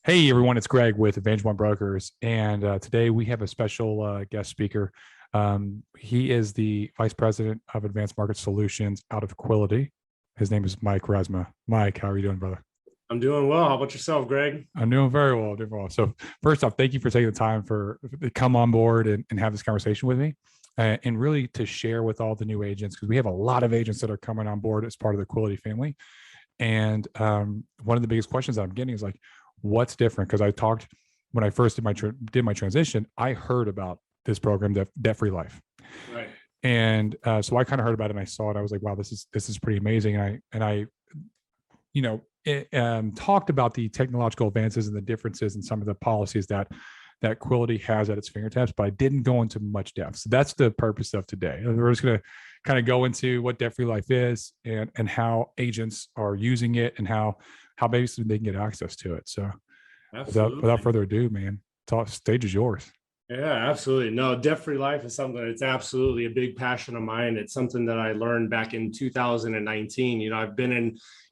Hey everyone, it's Greg with Advantage One Brokers, and today we have a special guest speaker. He is the Vice President of Advanced Market Solutions out of Quility. His name is Mike Resma. Mike, how are you doing, brother? I'm doing well. How about yourself, Greg? I'm doing very well, doing well. So first off, thank you for taking the time to come on board and have this conversation with me, and really to share with all the new agents because we have a lot of agents that are coming on board as part of the Quility family. And one of the biggest questions that I'm getting is like, what's different? Because I talked when I first did my transition, I heard about this program, Debt Free Life, Right. and so I kind of heard about it and I saw it. I was like, wow, this is pretty amazing. And I talked about the technological advances and the differences in some of the policies that Quility has at its fingertips, but I didn't go into much depth. So that's the purpose of today. We're just going to kind of go into what Debt Free Life is and how agents are using it and how basically they can get access to it. So without Absolutely. further ado, man, stage is yours. Yeah, absolutely. No, debt-free life is something that's absolutely a big passion of mine. It's something that I learned back in 2019. I've been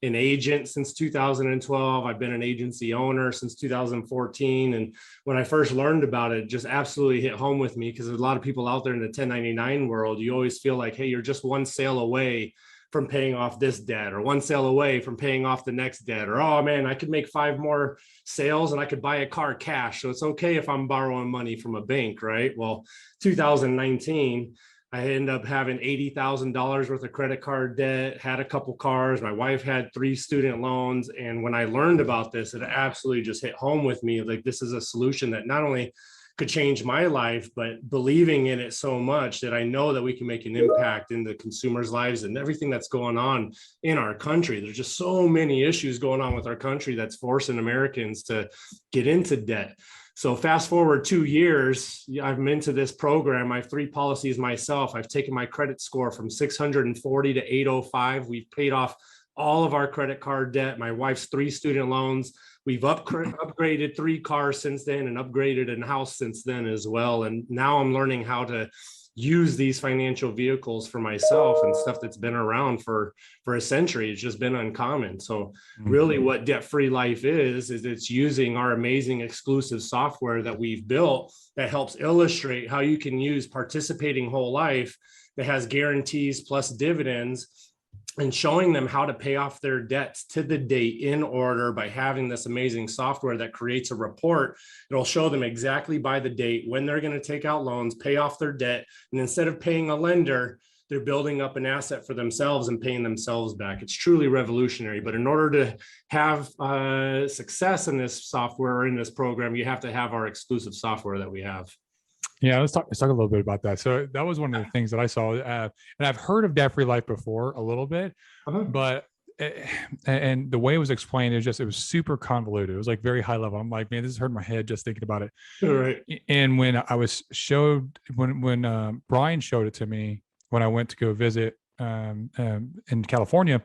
an agent since 2012. I've been an agency owner since 2014. And when I first learned about it, just absolutely hit home with me because there's a lot of people out there in the 1099 world. You always feel like, hey, you're just one sale away from paying off this debt, or one sale away from paying off the next debt, or, oh man, I could make 5 more sales and I could buy a car cash. So it's okay if I'm borrowing money from a bank, right? Well, 2019, I ended up having $80,000 worth of credit card debt, had a couple cars. My wife had 3 student loans. And when I learned about this, it absolutely just hit home with me. Like, this is a solution that not only could change my life, but believing in it so much that I know that we can make an impact in the consumers' lives and everything that's going on in our country. There's just so many issues going on with our country that's forcing Americans to get into debt. So fast forward 2 years, I'm into this program. I have 3 policies myself. I've taken my credit score from 640 to 805. We've paid off all of our credit card debt, my wife's 3 student loans. We've upgraded 3 cars since then and upgraded a house since then as well. And now I'm learning how to use these financial vehicles for myself and stuff that's been around for a century. It's just been uncommon. So really what Debt Free Life is it's using our amazing exclusive software that we've built that helps illustrate how you can use participating whole life that has guarantees plus dividends, and showing them how to pay off their debts to the date in order by having this amazing software that creates a report. It'll show them exactly by the date when they're going to take out loans, pay off their debt. And instead of paying a lender, they're building up an asset for themselves and paying themselves back. It's truly revolutionary. But in order to have success in this software or in this program, you have to have our exclusive software that we have. Yeah, let's talk a little bit about that. So that was one of the things that I saw, and I've heard of Debt Free Life before a little bit, Uh-huh. but and the way it was explained is just it was super convoluted. It was like very high level. I'm like, man, this is hurting my head just thinking about it. All right. And when I was showed when Brian showed it to me when I went to go visit in California,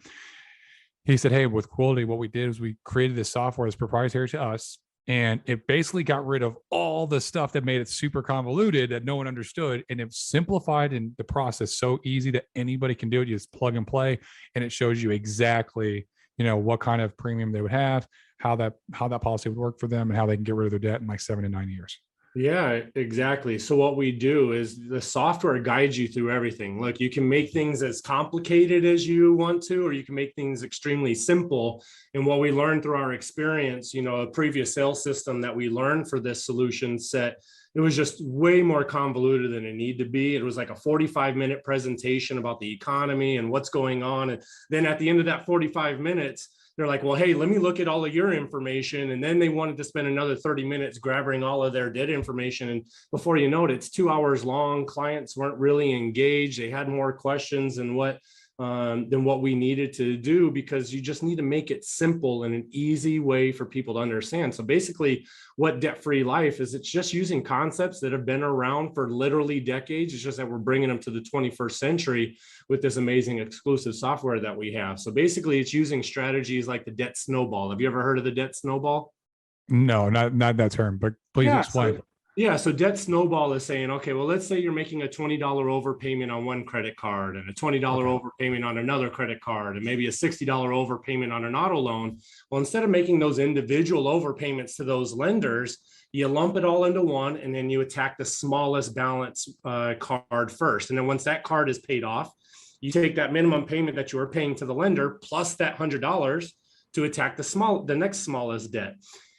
he said, hey, with Quility, what we did is we created this software that's proprietary to us. And it basically got rid of all the stuff that made it super convoluted that no one understood. And it simplified in the process so easy that anybody can do it. You just plug and play, and it shows you exactly, what kind of premium they would have, how that policy would work for them, and how they can get rid of their debt in like 7 to 9 years. Yeah, exactly. So what we do is the software guides you through everything. Look, you can make things as complicated as you want to, or you can make things extremely simple. And what we learned through our experience, a previous sales system that we learned for this solution set, it was just way more convoluted than it needed to be. It was like a 45-minute presentation about the economy and what's going on. And then at the end of that 45 minutes, they're like, well, hey, let me look at all of your information. And then they wanted to spend another 30 minutes grabbing all of their debt information. And before you know it, it's 2 hours long. Clients weren't really engaged. They had more questions than what we needed to do, because you just need to make it simple and an easy way for people to understand. So basically what Debt Free Life is, it's just using concepts that have been around for literally decades. It's just that we're bringing them to the 21st century with this amazing exclusive software that we have. So basically it's using strategies like the debt snowball. Have you ever heard of the debt snowball? No, not that term, but please Yeah. explain. Yeah, so debt snowball is saying, okay, well, let's say you're making a $20 overpayment on one credit card and a $20 Okay. overpayment on another credit card and maybe a $60 overpayment on an auto loan. Well, instead of making those individual overpayments to those lenders, you lump it all into one and then you attack the smallest balance card first. And then once that card is paid off, you take that minimum payment that you were paying to the lender plus that $100 to attack the next smallest debt.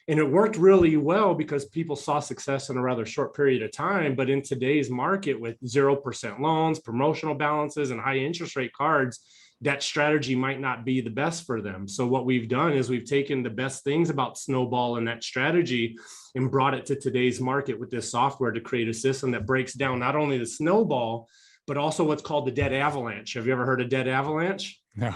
And it worked really well because people saw success in a rather short period of time. But in today's market with 0% loans, promotional balances, and high interest rate cards, that strategy might not be the best for them. So what we've done is we've taken the best things about Snowball and that strategy and brought it to today's market with this software to create a system that breaks down not only the snowball, but also what's called the debt avalanche. Have you ever heard of debt avalanche? No.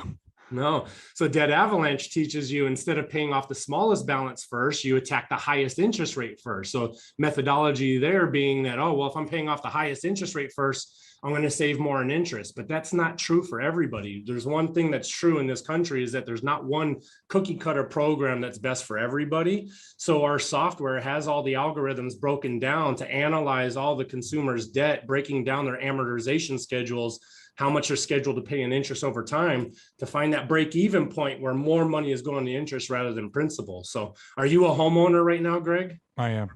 No. So debt avalanche teaches you, instead of paying off the smallest balance first, you attack the highest interest rate first. So methodology there being that, oh, well, if I'm paying off the highest interest rate first, I'm going to save more in interest. But that's not true for everybody. There's one thing that's true in this country is that there's not one cookie cutter program that's best for everybody. So our software has all the algorithms broken down to analyze all the consumer's debt, breaking down their amortization schedules, how much they're scheduled to pay in interest over time, to find that break-even point where more money is going to interest rather than principal. So are you a homeowner right now, Greg? I am.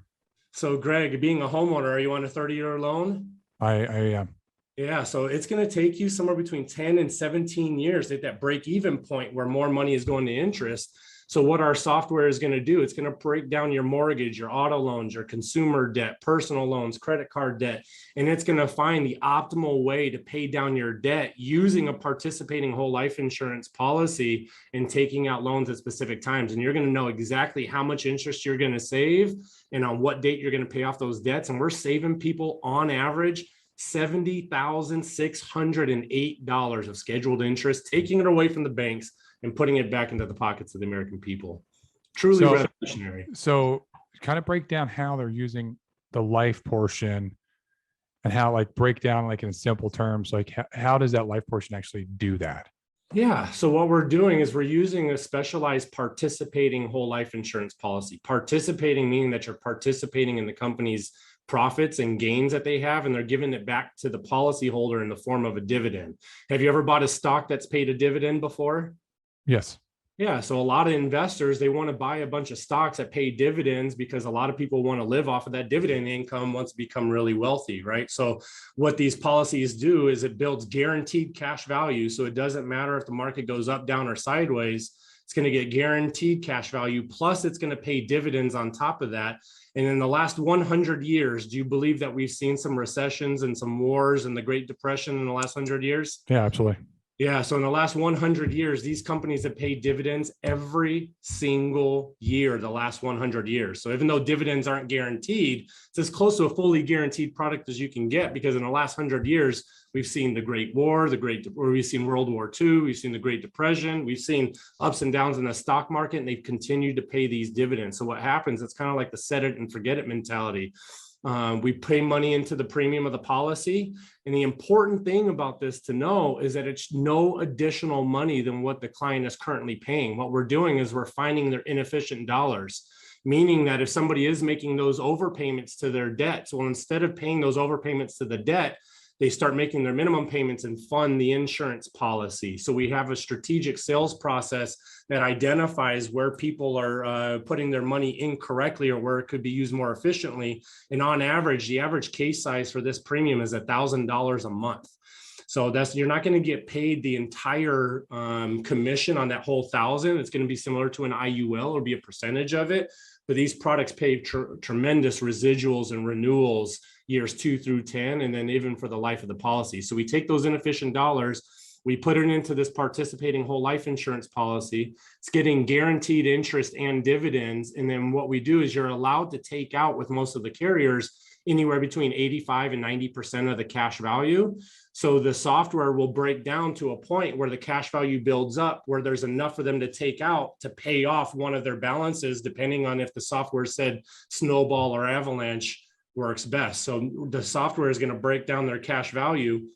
So Greg, being a homeowner, are you on a 30-year loan? I am. Yeah, so it's going to take you somewhere between 10 and 17 years at that break-even point where more money is going to interest. So what our software is going to do, it's going to break down your mortgage, your auto loans, your consumer debt, personal loans, credit card debt, and it's going to find the optimal way to pay down your debt using a participating whole life insurance policy and taking out loans at specific times. And you're going to know exactly how much interest you're going to save and on what date you're going to pay off those debts. And we're saving people on average $70,608 of scheduled interest, taking it away from the banks and putting it back into the pockets of the American people. Truly revolutionary. So kind of break down how they're using the life portion and how, like, break down, like, in simple terms, like how does that life portion actually do that? Yeah. So what we're doing is we're using a specialized participating whole life insurance policy. Participating meaning that you're participating in the company's profits and gains that they have, and they're giving it back to the policyholder in the form of a dividend. Have you ever bought a stock that's paid a dividend before? Yes. Yeah. So a lot of investors, they want to buy a bunch of stocks that pay dividends because a lot of people want to live off of that dividend income once they become really wealthy, right? So what these policies do is it builds guaranteed cash value. So it doesn't matter if the market goes up, down, or sideways. It's going to get guaranteed cash value. Plus, it's going to pay dividends on top of that. And in the last 100 years, do you believe that we've seen some recessions and some wars and the Great Depression in the last 100 years? Yeah, absolutely. Yeah. So in the last 100 years, these companies have paid dividends every single year, the last 100 years. So even though dividends aren't guaranteed, it's as close to a fully guaranteed product as you can get, because in the last 100 years, we've seen the Great War, we've seen World War II, we've seen the Great Depression, we've seen ups and downs in the stock market, and they've continued to pay these dividends. So what happens, it's kind of like the set it and forget it mentality. We pay money into the premium of the policy. And the important thing about this to know is that it's no additional money than what the client is currently paying. What we're doing is we're finding their inefficient dollars, meaning that if somebody is making those overpayments to their debts, well, instead of paying those overpayments to the debt, they start making their minimum payments and fund the insurance policy. So we have a strategic sales process that identifies where people are putting their money incorrectly or where it could be used more efficiently. And on average, the average case size for this premium is $1,000 a month. So you're not going to get paid the entire commission on that whole $1,000. It's going to be similar to an IUL or be a percentage of it. But these products pay tremendous residuals and renewals years 2 through 10, and then even for the life of the policy. So we take those inefficient dollars, we put it into this participating whole life insurance policy. It's getting guaranteed interest and dividends. And then what we do is you're allowed to take out, with most of the carriers, anywhere between 85 and 90% of the cash value. So the software will break down to a point where the cash value builds up, where there's enough for them to take out to pay off one of their balances, depending on if the software said Snowball or Avalanche works best. So the software is going to break down their cash value,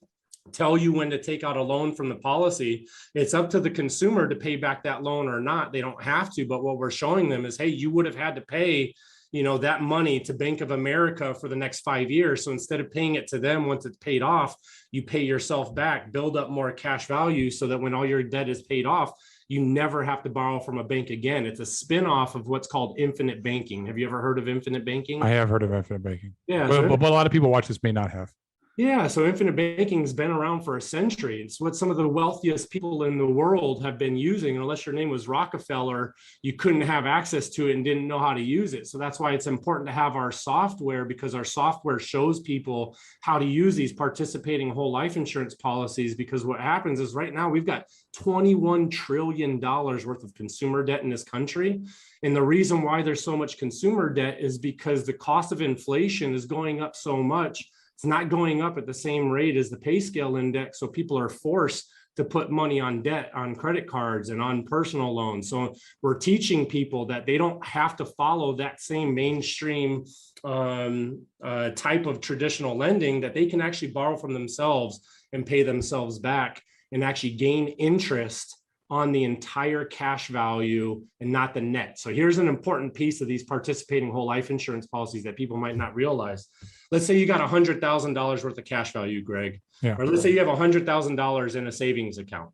tell you when to take out a loan from the policy. It's up to the consumer to pay back that loan or not. They don't have to, but what we're showing them is, hey, you would have had to pay that money to Bank of America for the next 5 years. So instead of paying it to them once it's paid off, you pay yourself back, build up more cash value so that when all your debt is paid off, you never have to borrow from a bank again. It's a spin-off of what's called infinite banking. Have you ever heard of infinite banking? I have heard of infinite banking. Yeah. But a lot of people watch this may not have. Yeah, so infinite banking has been around for a century. It's what some of the wealthiest people in the world have been using. And unless your name was Rockefeller, you couldn't have access to it and didn't know how to use it. So that's why it's important to have our software, because our software shows people how to use these participating whole life insurance policies. Because what happens is right now we've got $21 trillion worth of consumer debt in this country. And the reason why there's so much consumer debt is because the cost of inflation is going up so much. It's not going up at the same rate as the pay scale index. So people are forced to put money on debt, on credit cards and on personal loans. So we're teaching people that they don't have to follow that same mainstream type of traditional lending, that they can actually borrow from themselves and pay themselves back and actually gain interest on the entire cash value and not the net. So here's an important piece of these participating whole life insurance policies that people might not realize. Let's say you got $100,000 worth of cash value, Greg. Yeah. Or let's say you have $100,000 in a savings account.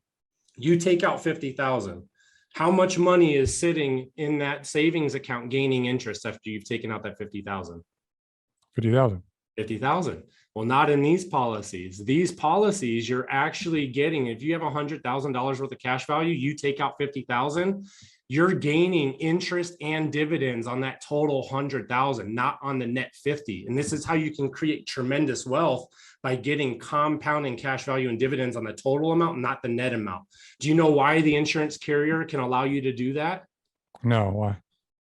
You take out $50,000. How much money is sitting in that savings account gaining interest after you've taken out that $50,000? 50,000. 50,000. Well, not in these policies. These policies, you're actually getting, if you have $100,000 worth of cash value, you take out 50,000, you're gaining interest and dividends on that total 100,000, not on the net 50. And this is how you can create tremendous wealth, by getting compounding cash value and dividends on the total amount, not the net amount. Do you know why the insurance carrier can allow you to do that? No, why?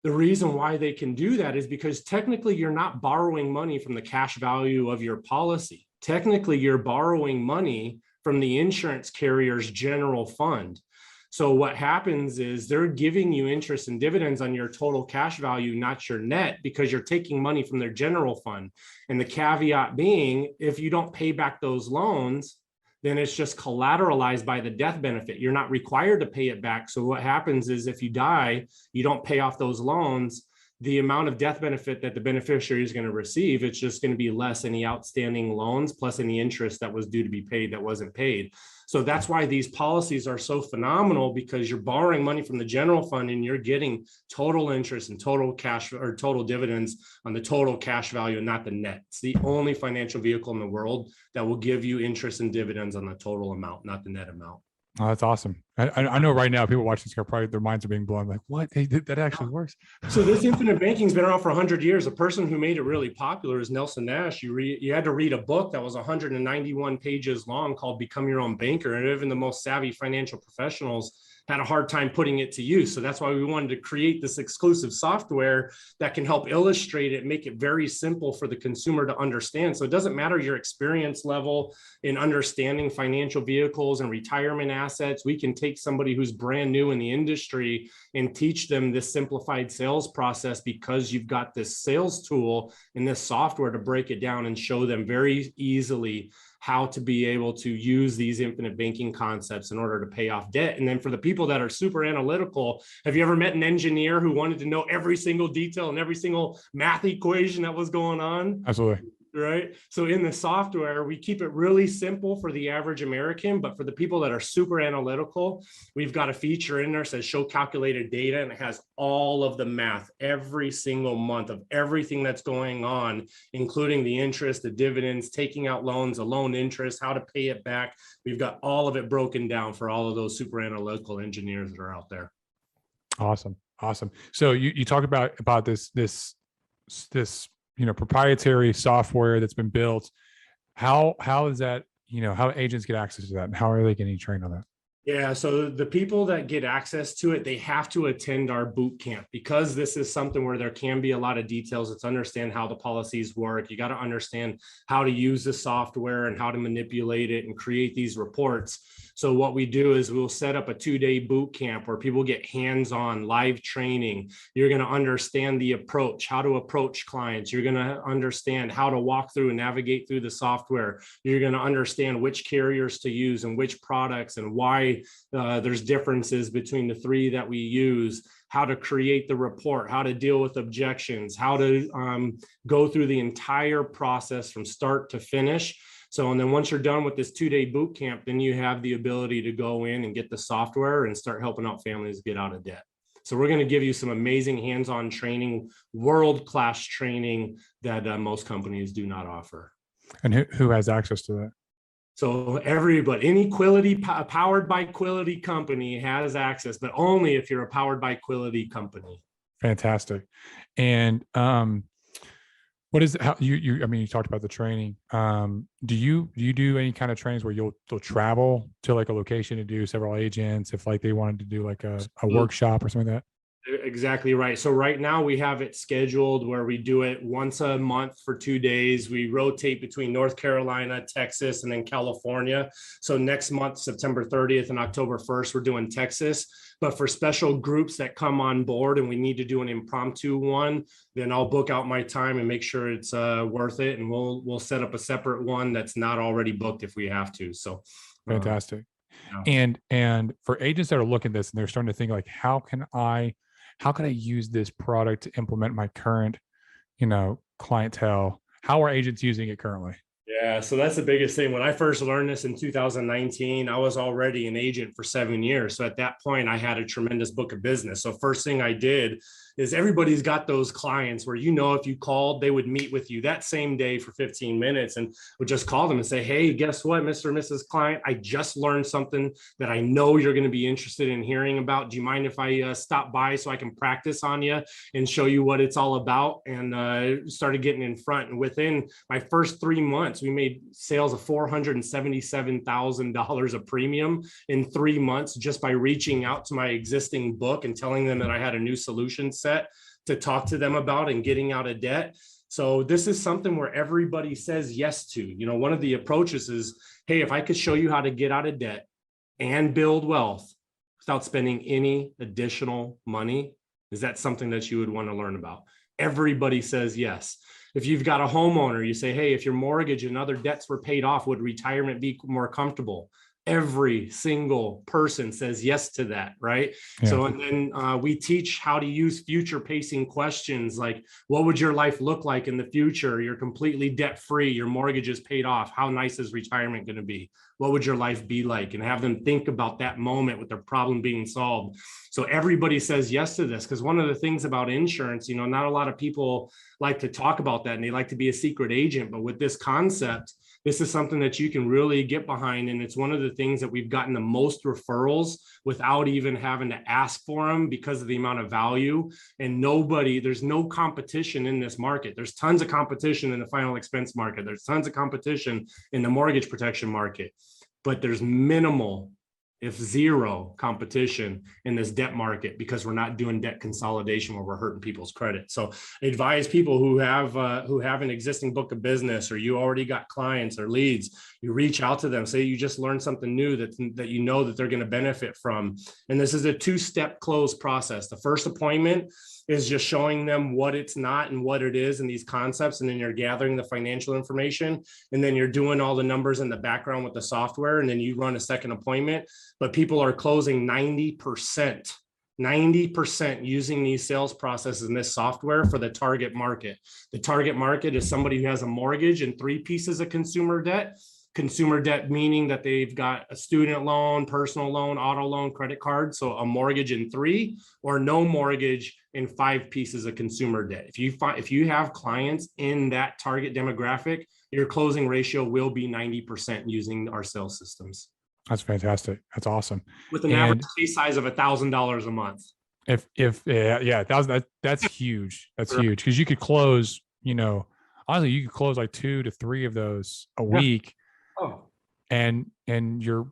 The reason why they can do that is because technically you're not borrowing money from the cash value of your policy. Technically, you're borrowing money from the insurance carrier's general fund. So what happens is they're giving you interest and dividends on your total cash value, not your net, because you're taking money from their general fund. And the caveat being, if you don't pay back those loans, then it's just collateralized by the death benefit. You're not required to pay it back. So what happens is if you die, you don't pay off those loans, the amount of death benefit that the beneficiary is going to receive, it's just going to be less any outstanding loans plus any interest that was due to be paid that wasn't paid. So that's why these policies are so phenomenal, because you're borrowing money from the general fund and you're getting total interest and total cash or total dividends on the total cash value and not the net. It's the only financial vehicle in the world that will give you interest and dividends on the total amount, not the net amount. Oh, that's awesome. I know right now people watching this probably their minds are being blown. Like, what? That actually works. So this infinite banking's been around for 100 years. A person who made it really popular is Nelson Nash. You had to read a book that was 191 pages long called Become Your Own Banker. And even the most savvy financial professionals had a hard time putting it to use. So that's why we wanted to create this exclusive software that can help illustrate it, make it very simple for the consumer to understand. So it doesn't matter your experience level in understanding financial vehicles and retirement assets. We can take somebody who's brand new in the industry and teach them this simplified sales process, because you've got this sales tool and this software to break it down and show them very easily how to be able to use these infinite banking concepts in order to pay off debt. And then for the people that are super analytical, have you ever met an engineer who wanted to know every single detail and every single math equation that was going on? Absolutely. Right. So in the software, we keep it really simple for the average American, but for the people that are super analytical, we've got a feature in there that says show calculated data, and it has all of the math every single month of everything that's going on, including the interest, the dividends, taking out loans, the loan interest, how to pay it back. We've got all of it broken down for all of those super analytical engineers that are out there. Awesome. So you talked about this proprietary software that's been built. How is that, how agents get access to that, and how are they getting trained on that? Yeah, so the people that get access to it, they have to attend our boot camp, because this is something where there can be a lot of details. It's understand how the policies work. You got to understand how to use the software and how to manipulate it and create these reports. So what we do is we'll set up a 2-day boot camp where people get hands-on live training. You're going to understand the approach, how to approach clients. You're going to understand how to walk through and navigate through the software. You're going to understand which carriers to use and which products and why there's differences between the three that we use, how to create the report, how to deal with objections, how to go through the entire process from start to finish. So, and then once you're done with this 2-day boot camp, then you have the ability to go in and get the software and start helping out families get out of debt. So we're going to give you some amazing hands-on training, world-class training that most companies do not offer. And who has access to that? So everybody, any Quility powered by Quility company has access, but only if you're a powered by Quility company. Fantastic. And what is how you I mean, you talked about the training. Do you do any kind of trainings where you'll travel to like a location to do several agents if like they wanted to do like a workshop or something like that? Exactly right. So right now we have it scheduled where we do it once a month for 2 days. We rotate between North Carolina, Texas, and then California. So next month, September 30th and October 1st, we're doing Texas. But for special groups that come on board and we need to do an impromptu one, then I'll book out my time and make sure it's worth it. And we'll set up a separate one that's not already booked if we have to. So fantastic. Yeah. And for agents that are looking at this and they're starting to think like, how can I use this product to implement my current, clientele? How are agents using it currently? Yeah, so that's the biggest thing. When I first learned this in 2019, I was already an agent for 7 years. So at that point, I had a tremendous book of business. So first thing I did is everybody's got those clients where, if you called, they would meet with you that same day for 15 minutes and would just call them and say, hey, guess what, Mr. or Mrs. Client, I just learned something that I know you're going to be interested in hearing about. Do you mind if I stop by so I can practice on you and show you what it's all about? And started getting in front. And within my first 3 months, we made sales of $477,000 of premium in 3 months just by reaching out to my existing book and telling them that I had a new solution set to talk to them about and getting out of debt. So this is something where everybody says yes to. One of the approaches is, hey, if I could show you how to get out of debt and build wealth without spending any additional money, is that something that you would want to learn about? Everybody says yes. If you've got a homeowner, you say, hey, if your mortgage and other debts were paid off, would retirement be more comfortable? Every single person says yes to that, right? Yeah. So, and then we teach how to use future pacing questions like, what would your life look like in the future? You're completely debt free. Your mortgage is paid off. How nice is retirement going to be? What would your life be like? And have them think about that moment with their problem being solved. So everybody says yes to this, because one of the things about insurance, not a lot of people like to talk about that and they like to be a secret agent. But with this concept, this is something that you can really get behind. And it's one of the things that we've gotten the most referrals without even having to ask for them because of the amount of value. And there's no competition in this market. There's tons of competition in the final expense market. There's tons of competition in the mortgage protection market, but there's minimal, if zero, competition in this debt market because we're not doing debt consolidation where we're hurting people's credit. So advise people who have an existing book of business, or you already got clients or leads, you reach out to them, say you just learned something new that they're going to benefit from. And this is a 2-step close process. The first appointment is just showing them what it's not and what it is in these concepts. And then you're gathering the financial information, and then you're doing all the numbers in the background with the software. And then you run a second appointment, but people are closing 90% using these sales processes in this software for the target market. The target market is somebody who has a mortgage and 3 pieces of consumer debt. Consumer debt meaning that they've got a student loan, personal loan, auto loan, credit card. So a mortgage in 3, or no mortgage in 5 pieces of consumer debt. If you have clients in that target demographic, your closing ratio will be 90% using our sales systems. That's fantastic. That's awesome. With an average case size of $1,000 a month. That's huge. That's huge, because you could close, honestly, you could close like 2 to 3 of those a week. Oh, and you're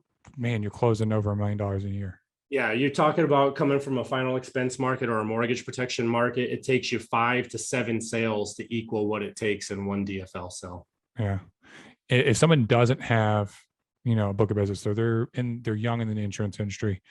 closing over $1 million a year. Yeah, you're talking about coming from a final expense market or a mortgage protection market. It takes you 5 to 7 sales to equal what it takes in one DFL sale. Yeah. If someone doesn't have a book of business, so they're young in the insurance industry.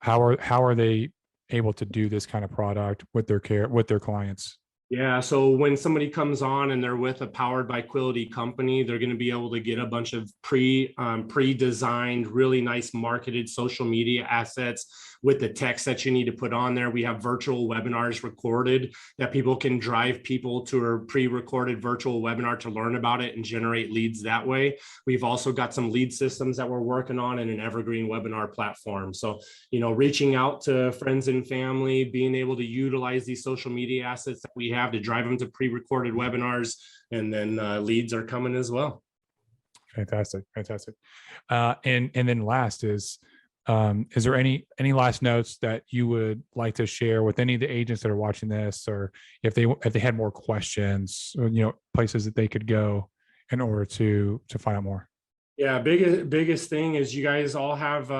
How are they able to do this kind of product with their clients? Yeah, so when somebody comes on and they're with a powered by Quility company, they're going to be able to get a bunch of pre-designed, really nice marketed social media assets with the text that you need to put on there. We have virtual webinars recorded that people can drive people to a pre-recorded virtual webinar to learn about it and generate leads that way. We've also got some lead systems that we're working on in an evergreen webinar platform. So, reaching out to friends and family, being able to utilize these social media assets that we have to drive them to pre-recorded webinars, and then leads are coming as well. Fantastic. And then last is there any last notes that you would like to share with any of the agents that are watching this, or if they had more questions, or, places that they could go in order to find out more? Yeah, biggest thing is you guys all have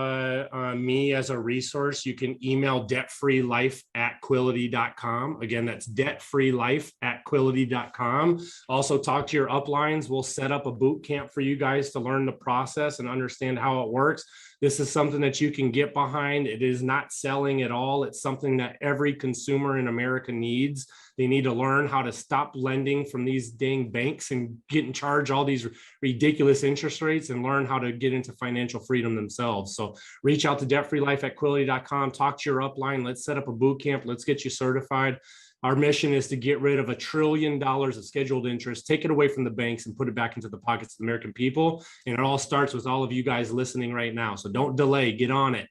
me as a resource. You can email debtfreelife@quility.com. Again, that's debtfreelife@quility.com. Also talk to your uplines. We'll set up a boot camp for you guys to learn the process and understand how it works. This is something that you can get behind. It is not selling at all. It's something that every consumer in America needs. They need to learn how to stop lending from these dang banks and get in charge all these ridiculous interest rates, and learn how to get into financial freedom themselves. So reach out to debtfreelife@quility.com, talk to your upline. Let's set up a boot camp. Let's get you certified. Our mission is to get rid of $1 trillion of scheduled interest, take it away from the banks and put it back into the pockets of the American people. And it all starts with all of you guys listening right now. So don't delay, get on it.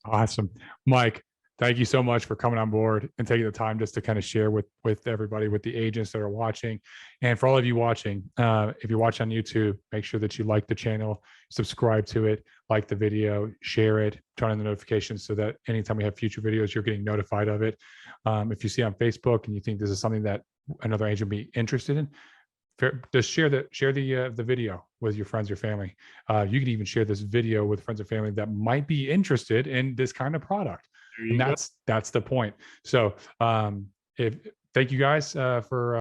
Awesome. Mike, thank you so much for coming on board and taking the time just to kind of share with everybody, with the agents that are watching. And for all of you watching, if you're watching on YouTube, make sure that you like the channel, subscribe to it, like the video, share it, turn on the notifications so that anytime we have future videos, you're getting notified of it. If you see on Facebook and you think this is something that another agent would be interested in, just share the video with your friends or family. You can even share this video with friends or family that might be interested in this kind of product. And that's the point. So thank you guys for